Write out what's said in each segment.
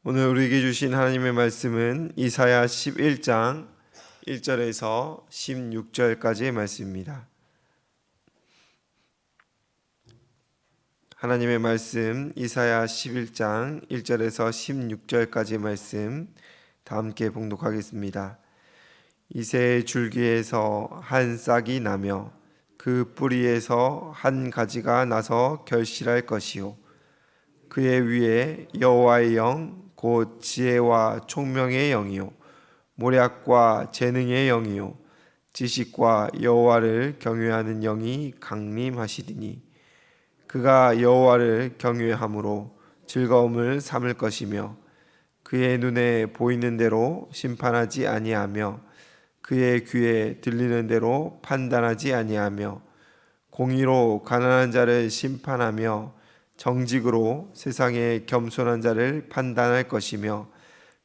오늘 우리에게 주신 하나님의 말씀은 이사야 11장 1절에서 16절까지의 말씀입니다. 하나님의 말씀 이사야 11장 1절에서 16절까지의 말씀 다 함께 봉독하겠습니다. 이새의 줄기에서 한 싹이 나며 그 뿌리에서 한 가지가 나서 결실할 것이요 그의 위에 여호와의 영 곧 지혜와 총명의 영이요 모략과 재능의 영이요 지식과 여호와를 경외하는 영이 강림하시리니 그가 여호와를 경외함으로 즐거움을 삼을 것이며 그의 눈에 보이는 대로 심판하지 아니하며 그의 귀에 들리는 대로 판단하지 아니하며 공의로 가난한 자를 심판하며 정직으로 세상의 겸손한 자를 판단할 것이며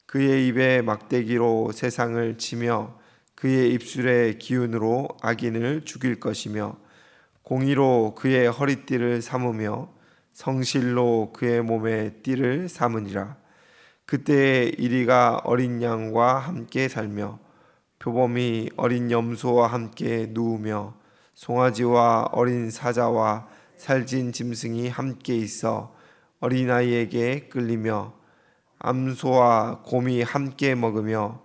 그의 입에 막대기로 세상을 치며 그의 입술의 기운으로 악인을 죽일 것이며 공의로 그의 허리띠를 삼으며 성실로 그의 몸에 띠를 삼으니라. 그때에 이리가 어린 양과 함께 살며 표범이 어린 염소와 함께 누우며 송아지와 어린 사자와 살진 짐승이 함께 있어 어린아이에게 끌리며 암소와 곰이 함께 먹으며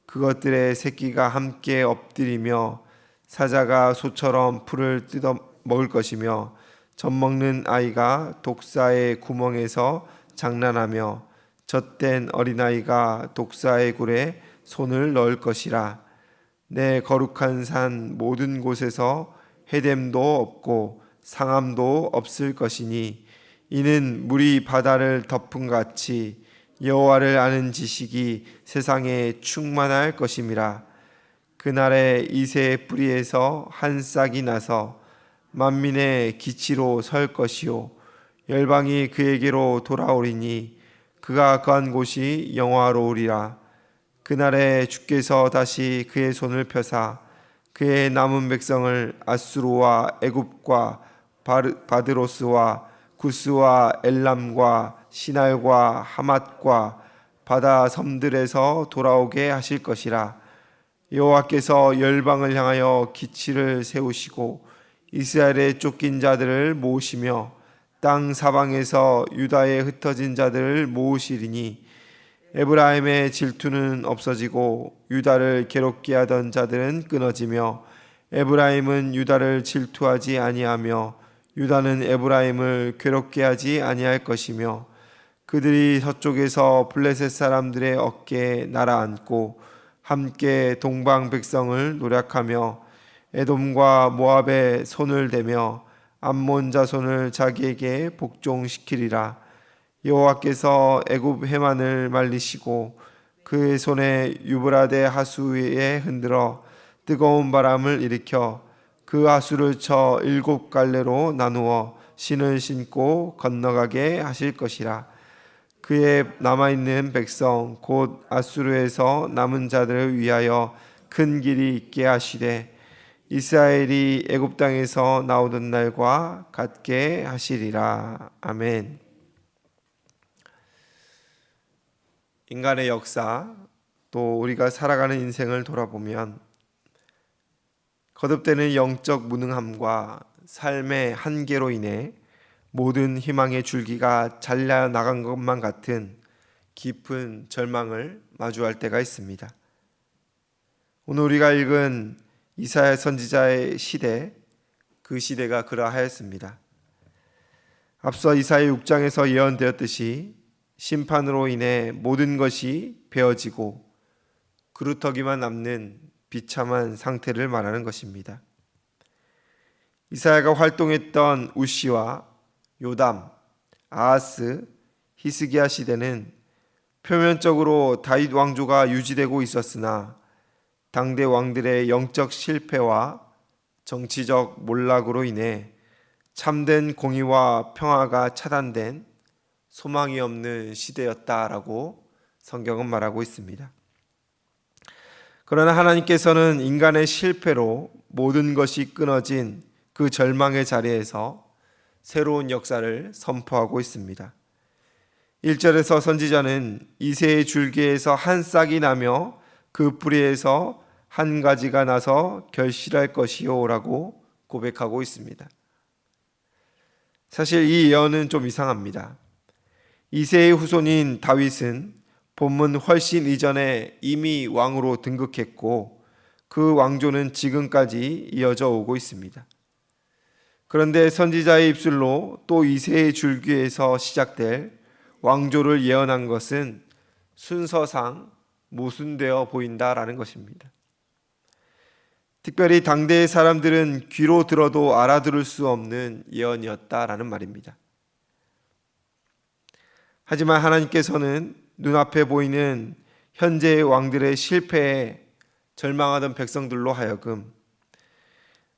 그것들의 새끼가 함께 엎드리며 사자가 소처럼 풀을 뜯어 먹을 것이며 젖먹는 아이가 독사의 구멍에서 장난하며 젖된 어린아이가 독사의 굴에 손을 넣을 것이라. 내 거룩한 산 모든 곳에서 해됨도 없고 상함도 없을 것이니 이는 물이 바다를 덮은 같이 여호와를 아는 지식이 세상에 충만할 것임이라. 그날에 이새의 뿌리에서 한 싹이 나서 만민의 기치로 설 것이요 열방이 그에게로 돌아오리니 그가 거한 곳이 영화로우리라. 그날에 주께서 다시 그의 손을 펴사 그의 남은 백성을 아수르와 애굽과 바드로스와 구스와 엘람과 시날과 하맛과 바다 섬들에서 돌아오게 하실 것이라. 여호와께서 열방을 향하여 기치를 세우시고 이스라엘의 쫓긴 자들을 모으시며 땅 사방에서 유다에 흩어진 자들을 모으시리니 에브라임의 질투는 없어지고 유다를 괴롭게 하던 자들은 끊어지며 에브라임은 유다를 질투하지 아니하며 유다는 에브라임을 괴롭게 하지 아니할 것이며 그들이 서쪽에서 블레셋 사람들의 어깨에 날아앉고 함께 동방 백성을 노략하며 에돔과 모압에 손을 대며 암몬 자손을 자기에게 복종시키리라. 여호와께서 애굽 해만을 말리시고 그의 손에 유브라데 하수 위에 흔들어 뜨거운 바람을 일으켜 그 하수를 쳐 7갈래로 나누어 신을 신고 건너가게 하실 것이라. 그의 남아있는 백성 곧 아수르에서 남은 자들을 위하여 큰 길이 있게 하시되 이스라엘이 애굽 땅에서 나오던 날과 같게 하시리라. 아멘. 인간의 역사 또 우리가 살아가는 인생을 돌아보면 거듭되는 영적 무능함과 삶의 한계로 인해 모든 희망의 줄기가 잘려 나간 것만 같은 깊은 절망을 마주할 때가 있습니다. 오늘 우리가 읽은 이사야 선지자의 시대, 그 시대가 그러하였습니다. 앞서 이사야 6장에서 예언되었듯이 심판으로 인해 모든 것이 베어지고 그루터기만 남는 비참한 상태를 말하는 것입니다. 이사야가 활동했던 우시와 요담, 아하스, 히스기야 시대는 표면적으로 다윗 왕조가 유지되고 있었으나 당대 왕들의 영적 실패와 정치적 몰락으로 인해 참된 공의와 평화가 차단된 소망이 없는 시대였다라고 성경은 말하고 있습니다. 그러나 하나님께서는 인간의 실패로 모든 것이 끊어진 그 절망의 자리에서 새로운 역사를 선포하고 있습니다. 1절에서 선지자는 이새의 줄기에서 한 싹이 나며 그 뿌리에서 한 가지가 나서 결실할 것이요 라고 고백하고 있습니다. 사실 이 예언은 좀 이상합니다. 이새의 후손인 다윗은 본문 훨씬 이전에 이미 왕으로 등극했고 그 왕조는 지금까지 이어져 오고 있습니다. 그런데 선지자의 입술로 또 이새의 줄기에서 시작될 왕조를 예언한 것은 순서상 모순되어 보인다라는 것입니다. 특별히 당대의 사람들은 귀로 들어도 알아들을 수 없는 예언이었다라는 말입니다. 하지만 하나님께서는 눈앞에 보이는 현재의 왕들의 실패에 절망하던 백성들로 하여금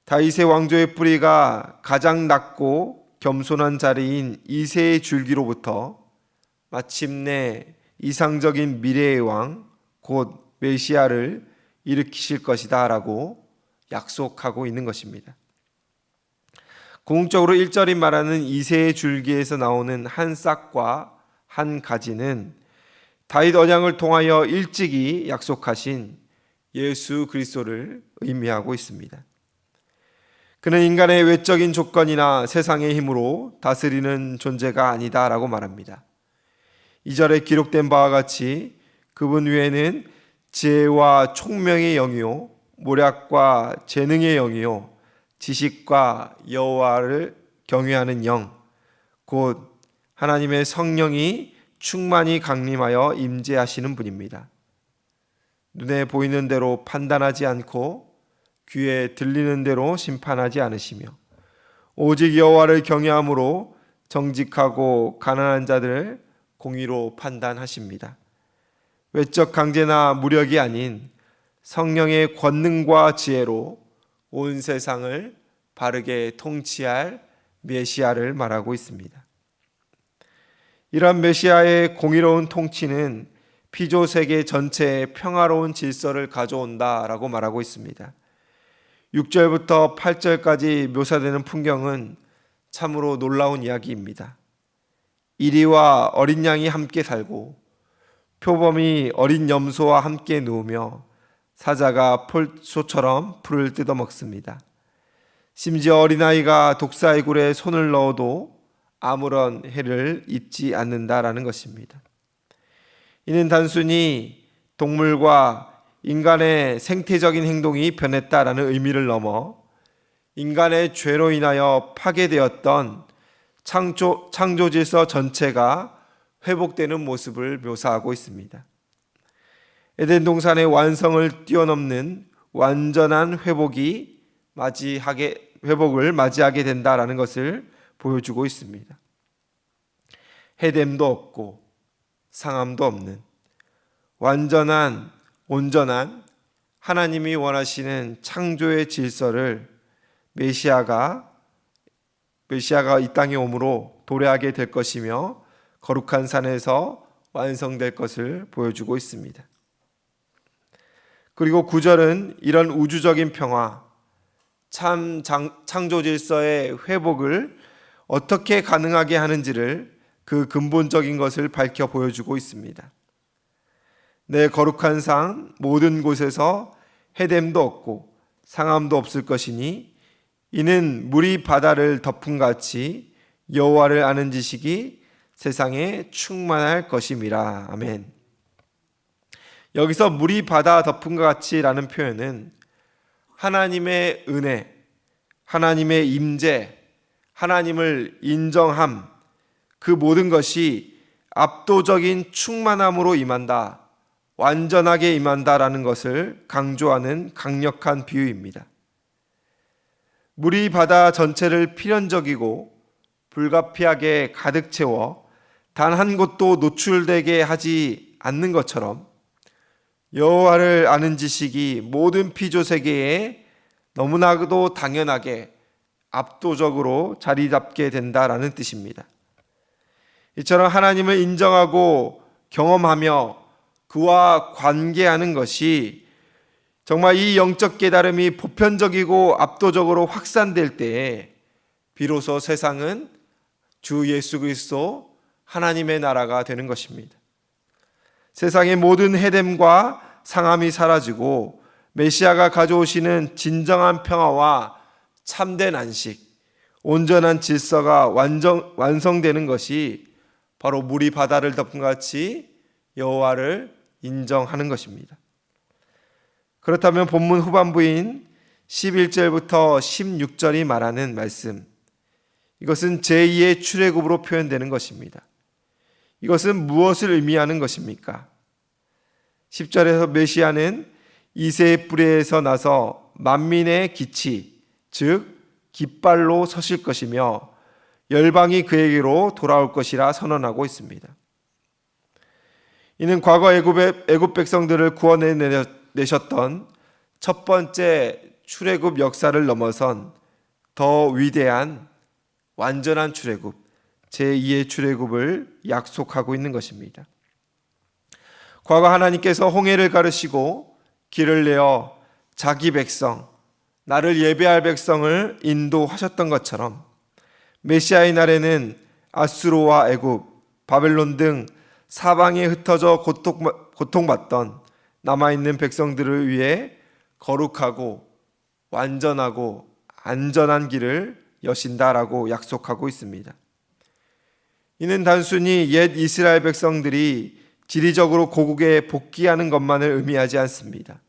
다윗의 왕조의 뿌리가 가장 낮고 겸손한 자리인 이새의 줄기로부터 마침내 이상적인 미래의 왕, 곧 메시아를 일으키실 것이다 라고 약속하고 있는 것입니다. 궁극적으로 1절이 말하는 이새의 줄기에서 나오는 한 싹과 한 가지는 다윗 언약을 통하여 일찍이 약속하신 예수 그리스도를 의미하고 있습니다. 그는 인간의 외적인 조건이나 세상의 힘으로 다스리는 존재가 아니다라고 말합니다. 2절에 기록된 바와 같이 그분 외에는 지혜와 총명의 영이요 모략과 재능의 영이요 지식과 여호와를 경외하는 영, 곧 하나님의 성령이 충만히 강림하여 임재하시는 분입니다. 눈에 보이는 대로 판단하지 않고 귀에 들리는 대로 심판하지 않으시며 오직 여호와를 경외함으로 정직하고 가난한 자들을 공의로 판단하십니다. 외적 강제나 무력이 아닌 성령의 권능과 지혜로 온 세상을 바르게 통치할 메시아를 말하고 있습니다. 이런 메시아의 공의로운 통치는 피조 세계 전체에 평화로운 질서를 가져온다라고 말하고 있습니다. 6절부터 8절까지 묘사되는 풍경은 참으로 놀라운 이야기입니다. 이리와 어린 양이 함께 살고 표범이 어린 염소와 함께 누우며 사자가 풀소처럼 풀을 뜯어먹습니다. 심지어 어린아이가 독사의 굴에 손을 넣어도 아무런 해를 입지 않는다라는 것입니다. 이는 단순히 동물과 인간의 생태적인 행동이 변했다라는 의미를 넘어 인간의 죄로 인하여 파괴되었던 창조 질서 전체가 회복되는 모습을 묘사하고 있습니다. 에덴 동산의 완성을 뛰어넘는 완전한 회복을 맞이하게 된다라는 것을 보여주고 있습니다. 해됨도 없고 상함도 없는 완전한 온전한 하나님이 원하시는 창조의 질서를 메시아가 이 땅에 오므로 도래하게 될 것이며 거룩한 산에서 완성될 것을 보여주고 있습니다. 그리고 9절은 이런 우주적인 평화, 참 창조 질서의 회복을 어떻게 가능하게 하는지를 그 근본적인 것을 밝혀 보여주고 있습니다. 내 거룩한 산 모든 곳에서 해됨도 없고 상함도 없을 것이니 이는 물이 바다를 덮은 같이 여호와를 아는 지식이 세상에 충만할 것임이라. 아멘. 여기서 물이 바다 덮은 것 같이라는 표현은 하나님의 은혜, 하나님의 임재, 하나님을 인정함, 그 모든 것이 압도적인 충만함으로 임한다, 완전하게 임한다라는 것을 강조하는 강력한 비유입니다. 물이 바다 전체를 필연적이고 불가피하게 가득 채워 단 한 곳도 노출되게 하지 않는 것처럼 여호와를 아는 지식이 모든 피조 세계에 너무나도 당연하게 압도적으로 자리 잡게 된다라는 뜻입니다. 이처럼 하나님을 인정하고 경험하며 그와 관계하는 것이 정말 이 영적 깨달음이 보편적이고 압도적으로 확산될 때에 비로소 세상은 주 예수 그리스도 하나님의 나라가 되는 것입니다. 세상의 모든 해됨과 상함이 사라지고 메시아가 가져오시는 진정한 평화와 참된 안식, 온전한 질서가 완성되는 것이 바로 물이 바다를 덮은 같이 여호와를 인정하는 것입니다. 그렇다면 본문 후반부인 11절부터 16절이 말하는 말씀, 이것은 제2의 출애굽으로 표현되는 것입니다. 이것은 무엇을 의미하는 것입니까? 10절에서 메시아는 이새의 뿌리에서 나서 만민의 기치, 즉 깃발로 서실 것이며 열방이 그에게로 돌아올 것이라 선언하고 있습니다. 이는 과거 애굽 백성들을 구원해내셨던 첫 번째 출애굽 역사를 넘어선 더 위대한 완전한 출애굽, 제2의 출애굽을 약속하고 있는 것입니다. 과거 하나님께서 홍해를 가르시고 길을 내어 자기 백성, 나를 예배할 백성을 인도하셨던 것처럼 메시아의 날에는 아수르와 애굽, 바벨론 등 사방에 흩어져 고통받던 남아있는 백성들을 위해 거룩하고 완전하고 안전한 길을 여신다라고 약속하고 있습니다. 이는 단순히 옛 이스라엘 백성들이 지리적으로 고국에 복귀하는 것만을 의미하지 않습니다.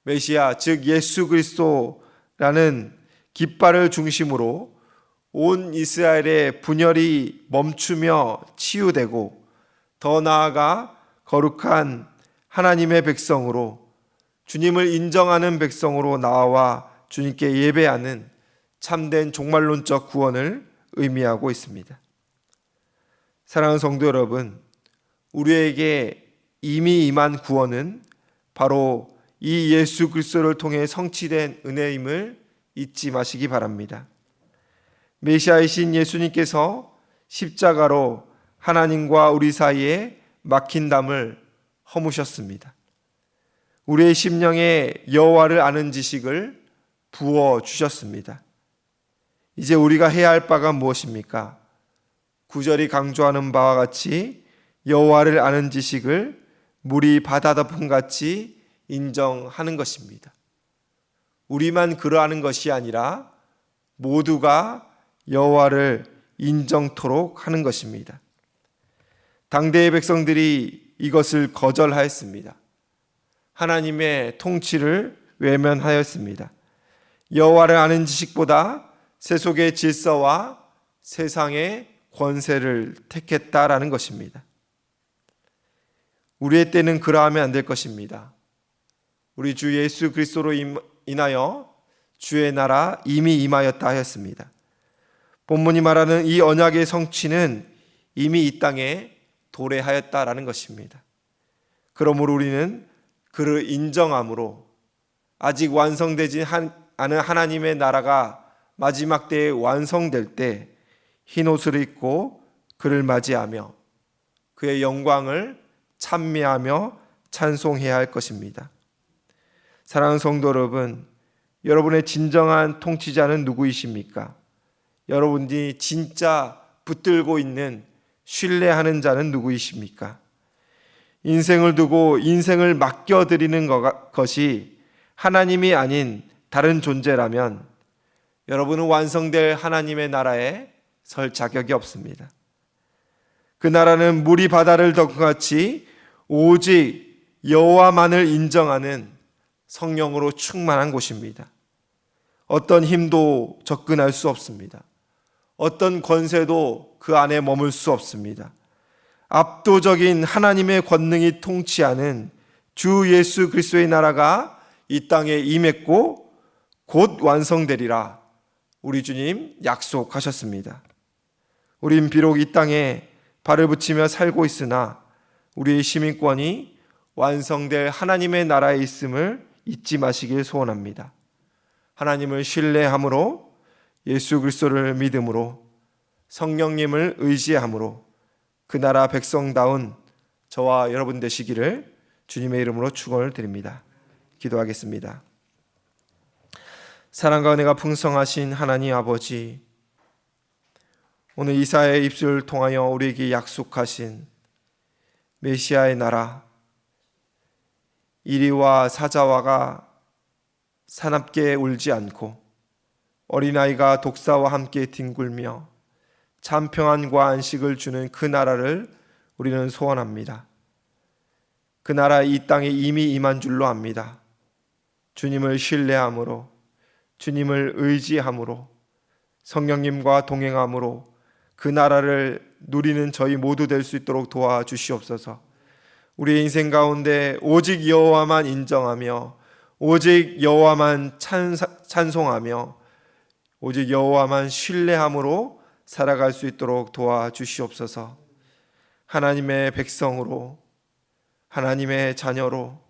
메시아, 즉 예수 그리스도라는 깃발을 중심으로 온 이스라엘의 분열이 멈추며 치유되고 더 나아가 거룩한 하나님의 백성으로, 주님을 인정하는 백성으로 나와 주님께 예배하는 참된 종말론적 구원을 의미하고 있습니다. 사랑하는 성도 여러분, 우리에게 이미 임한 구원은 바로 이 예수 그리스도를 통해 성취된 은혜임을 잊지 마시기 바랍니다. 메시아이신 예수님께서 십자가로 하나님과 우리 사이에 막힌 담을 허무셨습니다. 우리의 심령에 여호와를 아는 지식을 부어 주셨습니다. 이제 우리가 해야 할 바가 무엇입니까? 9절이 강조하는 바와 같이 여호와를 아는 지식을 물이 바다 덮음 같이 인정하는 것입니다. 우리만 그러하는 것이 아니라 모두가 여호와를 인정토록 하는 것입니다. 당대의 백성들이 이것을 거절하였습니다. 하나님의 통치를 외면하였습니다. 여호와를 아는 지식보다 세속의 질서와 세상의 권세를 택했다라는 것입니다. 우리의 때는 그러하면 안 될 것입니다. 우리 주 예수 그리스도로 인하여 주의 나라 이미 임하였다 하였습니다. 본문이 말하는 이 언약의 성취는 이미 이 땅에 도래하였다라는 것입니다. 그러므로 우리는 그를 인정함으로 아직 완성되지 않은 하나님의 나라가 마지막 때에 완성될 때 흰옷을 입고 그를 맞이하며 그의 영광을 찬미하며 찬송해야 할 것입니다. 사랑하는 성도 여러분, 여러분의 진정한 통치자는 누구이십니까? 여러분이 진짜 붙들고 있는 신뢰하는 자는 누구이십니까? 인생을 두고 인생을 맡겨드리는 것이 하나님이 아닌 다른 존재라면 여러분은 완성될 하나님의 나라에 설 자격이 없습니다. 그 나라는 물이 바다를 덮은 같이 오직 여호와만을 인정하는 성령으로 충만한 곳입니다. 어떤 힘도 접근할 수 없습니다. 어떤 권세도 그 안에 머물 수 없습니다. 압도적인 하나님의 권능이 통치하는 주 예수 그리스도의 나라가 이 땅에 임했고 곧 완성되리라 우리 주님 약속하셨습니다. 우린 비록 이 땅에 발을 붙이며 살고 있으나 우리의 시민권이 완성될 하나님의 나라에 있음을 잊지 마시길 소원합니다. 하나님을 신뢰함으로, 예수 그리스도를 믿음으로, 성령님을 의지함으로 그 나라 백성다운 저와 여러분 되시기를 주님의 이름으로 축원을 드립니다. 기도하겠습니다. 사랑과 은혜가 풍성하신 하나님 아버지, 오늘 이사야의 입술을 통하여 우리에게 약속하신 메시아의 나라, 이리와 사자와가 사납게 울지 않고 어린아이가 독사와 함께 뒹굴며 참 평안과 안식을 주는 그 나라를 우리는 소원합니다. 그 나라 이 땅에 이미 임한 줄로 압니다. 주님을 신뢰함으로, 주님을 의지함으로, 성령님과 동행함으로 그 나라를 누리는 저희 모두 될 수 있도록 도와주시옵소서. 우리의 인생 가운데 오직 여호와만 인정하며 오직 여호와만 찬송하며 오직 여호와만 신뢰함으로 살아갈 수 있도록 도와주시옵소서. 하나님의 백성으로, 하나님의 자녀로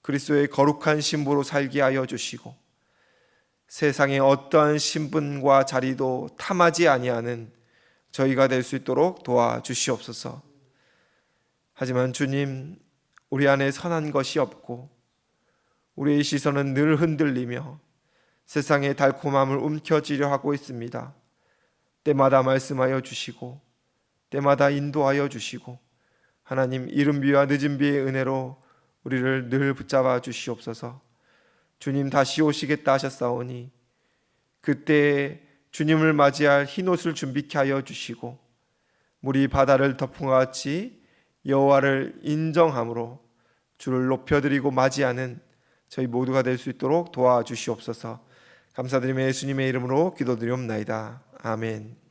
그리스도의 거룩한 신부로 살게 하여 주시고 세상의 어떠한 신분과 자리도 탐하지 아니하는 저희가 될 수 있도록 도와주시옵소서. 하지만 주님, 우리 안에 선한 것이 없고 우리의 시선은 늘 흔들리며 세상의 달콤함을 움켜쥐려 하고 있습니다. 때마다 말씀하여 주시고 때마다 인도하여 주시고 하나님, 이른 비와 늦은 비의 은혜로 우리를 늘 붙잡아 주시옵소서. 주님 다시 오시겠다 하셨사오니 그때 주님을 맞이할 흰옷을 준비케 하여 주시고 물이 바다를 덮은 것 같이 여호와를 인정함으로 주를 높여드리고 맞이하는 저희 모두가 될 수 있도록 도와주시옵소서. 감사드리며 예수님의 이름으로 기도드리옵나이다. 아멘.